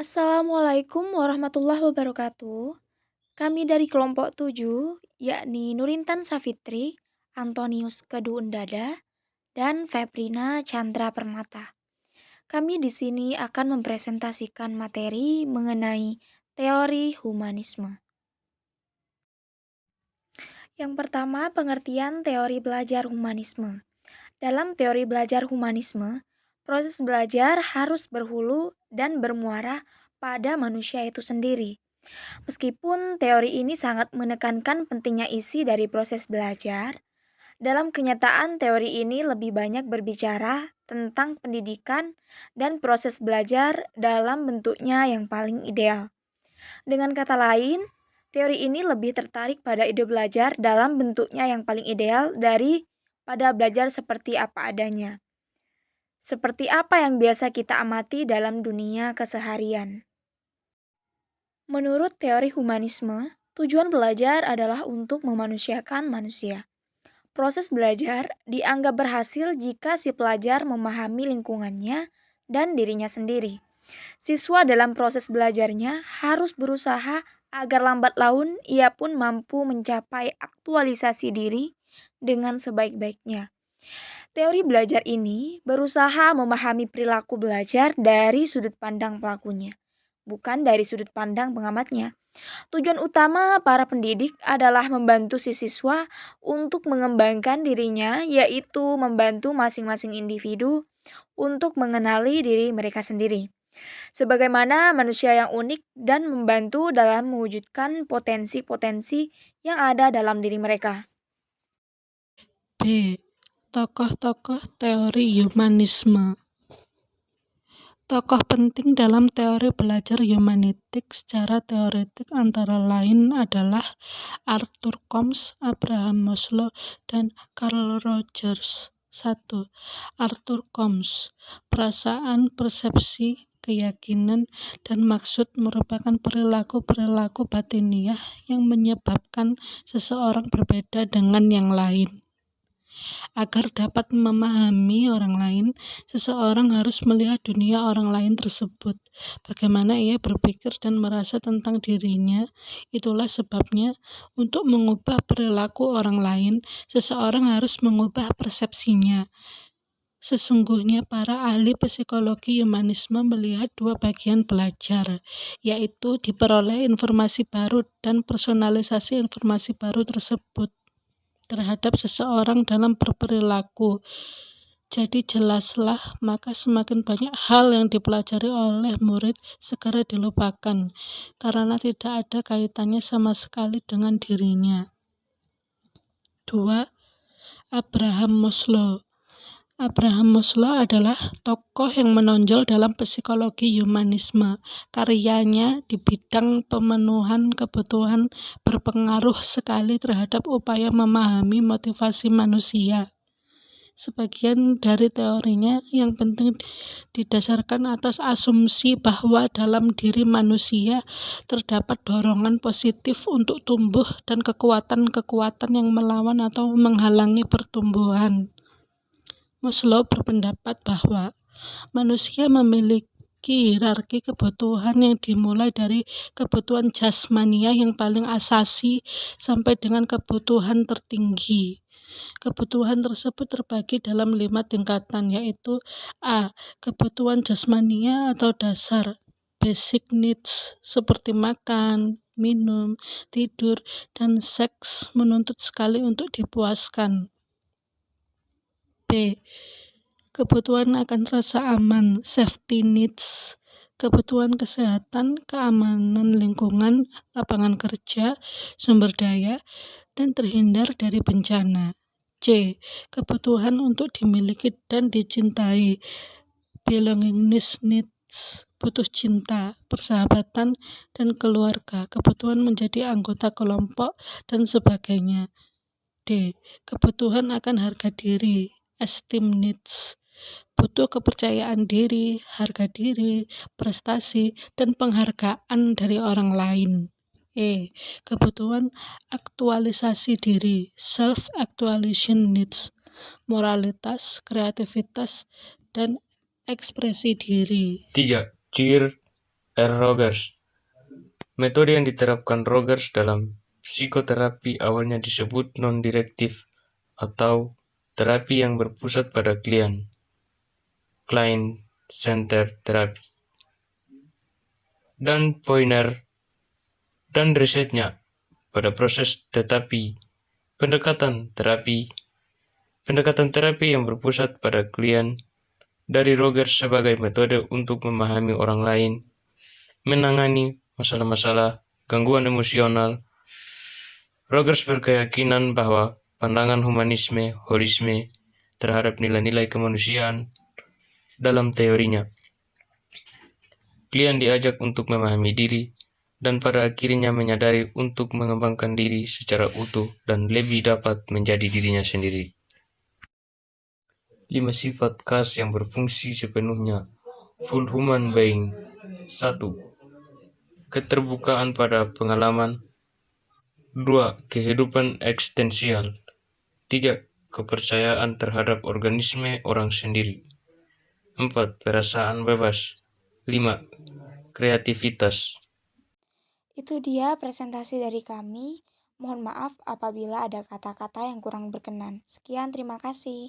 Assalamualaikum warahmatullahi wabarakatuh. Kami dari kelompok 7, yakni Nurintan Safitri, Antonius Kedu Undada, dan Febrina Chandra Permata. Kami di sini akan mempresentasikan materi mengenai teori humanisme. Yang pertama, pengertian teori belajar humanisme. Dalam teori belajar humanisme, proses belajar harus berhulu dan bermuara pada manusia itu sendiri. Meskipun teori ini sangat menekankan pentingnya isi dari proses belajar, dalam kenyataan teori ini lebih banyak berbicara tentang pendidikan dan proses belajar dalam bentuknya yang paling ideal. Dengan kata lain, teori ini lebih tertarik pada ide belajar dalam bentuknya yang paling ideal daripada belajar seperti apa adanya. Seperti apa yang biasa kita amati dalam dunia keseharian. Menurut teori humanisme, tujuan belajar adalah untuk memanusiakan manusia. Proses belajar dianggap berhasil jika si pelajar memahami lingkungannya dan dirinya sendiri. Siswa dalam proses belajarnya harus berusaha agar lambat laun ia pun mampu mencapai aktualisasi diri dengan sebaik-baiknya. Teori belajar ini berusaha memahami perilaku belajar dari sudut pandang pelakunya, bukan dari sudut pandang pengamatnya. Tujuan utama para pendidik adalah membantu si siswa untuk mengembangkan dirinya, yaitu membantu masing-masing individu untuk mengenali diri mereka sendiri, sebagaimana manusia yang unik dan membantu dalam mewujudkan potensi-potensi yang ada dalam diri mereka. B. Tokoh-tokoh teori humanisme. Tokoh penting dalam teori belajar humanitik secara teoretik antara lain adalah Arthur Combs, Abraham Maslow, dan Carl Rogers. 1. Arthur Combs. Perasaan, persepsi, keyakinan, dan maksud merupakan perilaku-perilaku batiniah yang menyebabkan seseorang berbeda dengan yang lain. Agar dapat memahami orang lain, seseorang harus melihat dunia orang lain tersebut, bagaimana ia berpikir dan merasa tentang dirinya. Itulah sebabnya, untuk mengubah perilaku orang lain, seseorang harus mengubah persepsinya. Sesungguhnya para ahli psikologi humanisme melihat dua bagian belajar, yaitu diperoleh informasi baru dan personalisasi informasi baru tersebut terhadap seseorang dalam berperilaku. Jadi jelaslah, maka semakin banyak hal yang dipelajari oleh murid segera dilupakan, karena tidak ada kaitannya sama sekali dengan dirinya. 2. Abraham Maslow. Abraham Maslow adalah tokoh yang menonjol dalam psikologi humanisme. Karyanya di bidang pemenuhan kebutuhan berpengaruh sekali terhadap upaya memahami motivasi manusia. Sebagian dari teorinya yang penting didasarkan atas asumsi bahwa dalam diri manusia terdapat dorongan positif untuk tumbuh dan kekuatan-kekuatan yang melawan atau menghalangi pertumbuhan. Maslow berpendapat bahwa manusia memiliki hierarki kebutuhan yang dimulai dari kebutuhan jasmania yang paling asasi sampai dengan kebutuhan tertinggi. Kebutuhan tersebut terbagi dalam 5 tingkatan, yaitu A. Kebutuhan jasmania atau dasar, basic needs, seperti makan, minum, tidur, dan seks menuntut sekali untuk dipuaskan. B. Kebutuhan akan rasa aman, safety needs, kebutuhan kesehatan, keamanan lingkungan, lapangan kerja, sumber daya, dan terhindar dari bencana. C. Kebutuhan untuk dimiliki dan dicintai, belongingness needs, butuh cinta, persahabatan, dan keluarga, kebutuhan menjadi anggota kelompok, dan sebagainya. D. Kebutuhan akan harga diri, esteem needs, butuh kepercayaan diri, harga diri, prestasi, dan penghargaan dari orang lain. E. Kebutuhan aktualisasi diri, self-actualization needs, moralitas, kreativitas, dan ekspresi diri. 3. Cheer R. Rogers. Metode yang diterapkan Rogers dalam psikoterapi awalnya disebut non-direktif atau terapi yang berpusat pada klien, client-centered therapy. Dan Poiner dan risetnya pada proses pendekatan terapi yang berpusat pada klien dari Rogers sebagai metode untuk memahami orang lain, menangani masalah-masalah gangguan emosional. Rogers berkeyakinan bahwa pandangan humanisme, holisme terhadap nilai-nilai kemanusiaan dalam teorinya. Klien diajak untuk memahami diri dan pada akhirnya menyadari untuk mengembangkan diri secara utuh dan lebih dapat menjadi dirinya sendiri. 5 sifat khas yang berfungsi sepenuhnya. Full human being. 1. Keterbukaan pada pengalaman. 2. Kehidupan eksistensial. 3. Kepercayaan terhadap organisme orang sendiri. 4. Perasaan bebas. 5. Kreativitas. Itu dia presentasi dari kami. Mohon maaf apabila ada kata-kata yang kurang berkenan. Sekian, terima kasih.